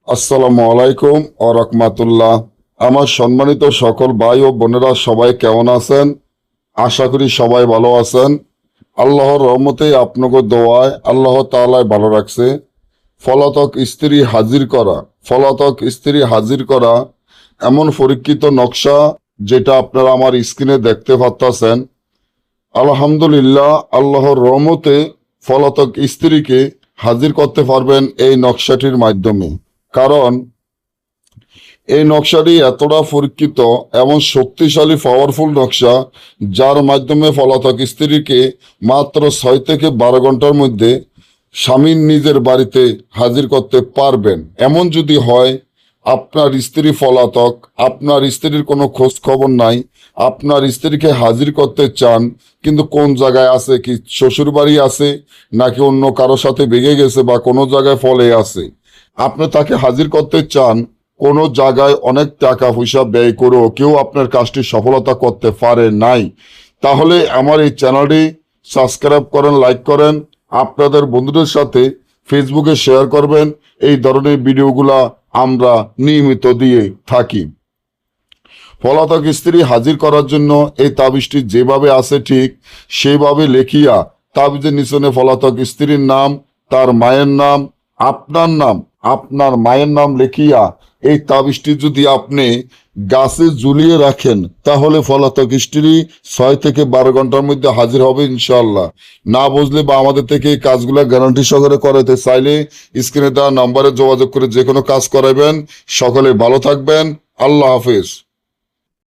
আসসালামু আলাইকুম ও রহমাতুল্লাহ। আমার সম্মানিত সকল ভাই ও বোনেরা সবাই কেমন আছেন? আশা করি সবাই ভালো আছেন। আল্লাহর রহমতে আপনাকে দোয়ায় আল্লাহ তাআলাই ভালো রাখছে। পলাতক স্ত্রী হাজির করা এমন পরীক্ষিত নকশা যেটা আপনারা আমার স্ক্রিনে দেখতে পাচ্ছেন। আলহামদুলিল্লাহ, আল্লাহর রহমতে পলাতক স্ত্রীকে হাজির করতে পারবেন এই নকশাটির মাধ্যমে। কারণ এই নকশাটি এতটা পরীক্ষিত এবং শক্তিশালী পাওয়ারফুল নকশা, যার মাধ্যমে পলাতক স্ত্রীকে মাত্র 6 থেকে 12 ঘন্টার মধ্যে স্বামীর নিজের বাড়িতে হাজির করতে পারবেন। এমন যদি হয় আপনার স্ত্রী পলাতক, আপনার স্ত্রীর কোনো খোঁজ খবর নাই, আপনার স্ত্রীকে হাজির করতে চান কিন্তু কোন জায়গায় আছে, কি শ্বশুর বাড়ি আছে নাকি অন্য কারোর সাথে বেগে গেছে বা কোনো জায়গায় ফলে আছে, আপনি তাকে হাজির করতে চান, কোনো জায়গায় অনেক টাকা পয়সা ব্যয় করেও কেউ আপনার কাজটি সফলতা করতে পারে নাই, তাহলে আমার এই চ্যানেলটি সাবস্ক্রাইব করেন, লাইক করেন, আপনাদের বন্ধুদের সাথে ফেসবুকে শেয়ার করবেন। এই ধরনের ভিডিওগুলা আমরা নিয়মিত দিয়ে থাকি। পলাতক স্ত্রী হাজির করার জন্য এই তাবিজটি যেভাবে আছে ঠিক সেভাবে লেখিয়া তাবিজের নিচনে পলাতক স্ত্রীর নাম, তার মায়ের নাম, আপনার মায়ের নাম লিখিয়া এই তাবিজটি যদি আপনি গাছে ঝুলিয়ে রাখেন তাহলে পলাতক স্ত্রী 6 থেকে 12 ঘন্টার মধ্যে হাজির হবে ইনশাআল্লাহ। না বুঝলে বা আমাদের থেকে এই কাজগুলো গ্যারান্টি সহকারে করাতে চাইলে স্ক্রিনে দেওয়া নম্বরে যোগাযোগ করে যে কোনো কাজ করাবেন। সকলে ভালো থাকবেন। আল্লাহ হাফেজ।